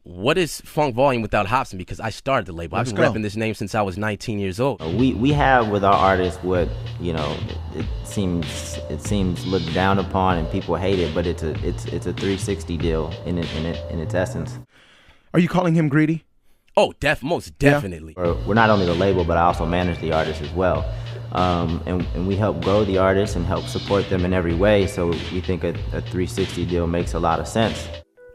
what is Funk Volume without Hobson? Because I started the label. I've been repping this name since I was 19 years old. We have with our artists what, you know, it seems looked down upon and people hate it, but it's a 360 deal in its essence. Are you calling him greedy? Oh, most definitely. Yeah. We're not only the label, but I also manage the artists as well. And we help grow the artists and help support them in every way, so we think a 360 deal makes a lot of sense.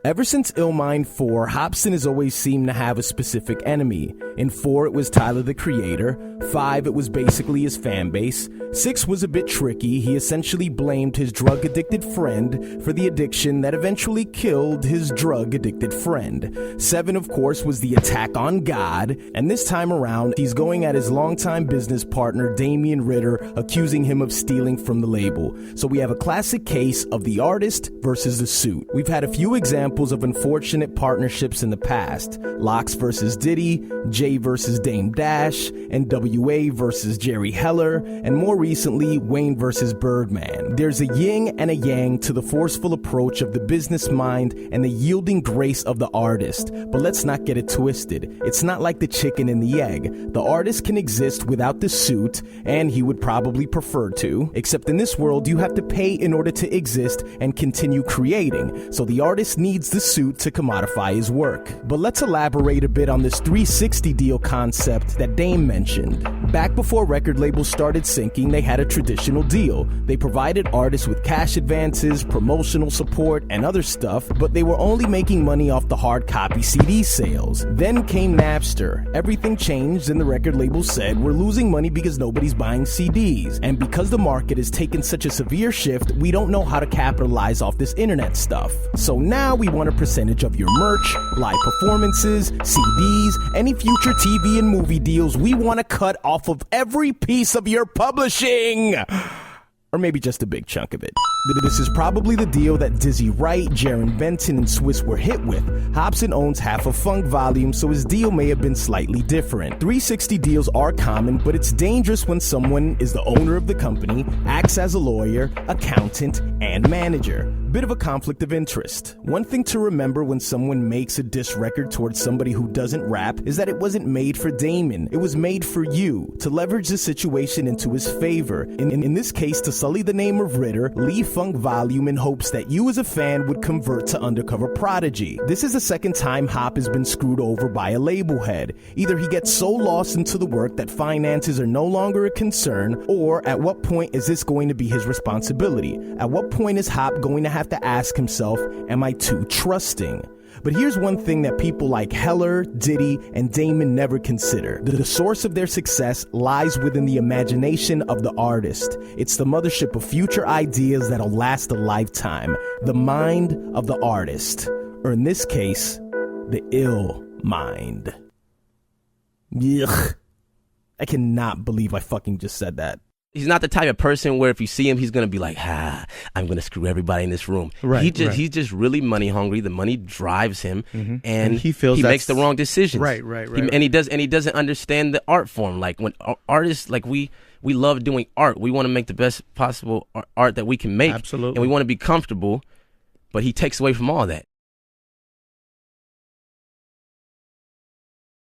Ever since Illmind 4, Hobson has always seemed to have a specific enemy. In 4, it was Tyler the Creator. 5, it was basically his fan base. 6 was a bit tricky. He essentially blamed his drug-addicted friend for the addiction that eventually killed his drug-addicted friend. 7, of course, was the attack on God. And this time around, he's going at his longtime business partner, Damien Ritter, accusing him of stealing from the label. So we have a classic case of the artist versus the suit. We've had a few examples of unfortunate partnerships in the past. Lox versus Diddy, Jay versus Dame Dash, NWA versus Jerry Heller, and more recently, Wayne versus Birdman. There's a yin and a yang to the forceful approach of the business mind and the yielding grace of the artist. But let's not get it twisted. It's not like the chicken and the egg. The artist can exist without the suit, and he would probably prefer to, except in this world, you have to pay in order to exist and continue creating. So the artist needs the suit to commodify his work. But let's elaborate a bit on this 360 deal concept that Dame mentioned. Back before record labels started syncing, they had a traditional deal. They provided artists with cash advances, promotional support, and other stuff, but they were only making money off the hard copy CD sales. Then came Napster. Everything changed and the record label said, we're losing money because nobody's buying CDs. And because the market has taken such a severe shift, we don't know how to capitalize off this internet stuff. So now we want a percentage of your merch, live performances, CDs, any future TV and movie deals. We want to cut off of every piece of your publishing. Or maybe just a big chunk of it. This is probably the deal that Dizzy Wright, Jaron Benton, and Swiss were hit with. Hobson owns half of Funk Volume, so his deal may have been slightly different. 360 deals are common, but it's dangerous when someone is the owner of the company, acts as a lawyer, accountant, and manager. Bit of a conflict of interest. One thing to remember when someone makes a diss record towards somebody who doesn't rap is that it wasn't made for Damien. It was made for you, to leverage the situation into his favor. In this case, to sully the name of Ritter, leave Funk Volume in hopes that you as a fan would convert to Undercover Prodigy. This is the second time Hop has been screwed over by a label head. Either he gets so lost into the work that finances are no longer a concern, or at what point is this going to be his responsibility? At what point is Hop going to have to ask himself, am I too trusting? But here's one thing that people like Heller, Diddy, and Damon never consider. The source of their success lies within the imagination of the artist. It's the mothership of future ideas that'll last a lifetime. The mind of the artist. Or in this case, the ill mind. Ugh. I cannot believe I fucking just said that. He's not the type of person where if you see him, he's going to be like, I'm going to screw everybody in this room. Right, He's just really money hungry. The money drives him, and he feels he makes the wrong decisions. Right. And he doesn't understand the art form. Like when artists, like we love doing art. We want to make the best possible art that we can make. Absolutely. And we want to be comfortable, but he takes away from all that.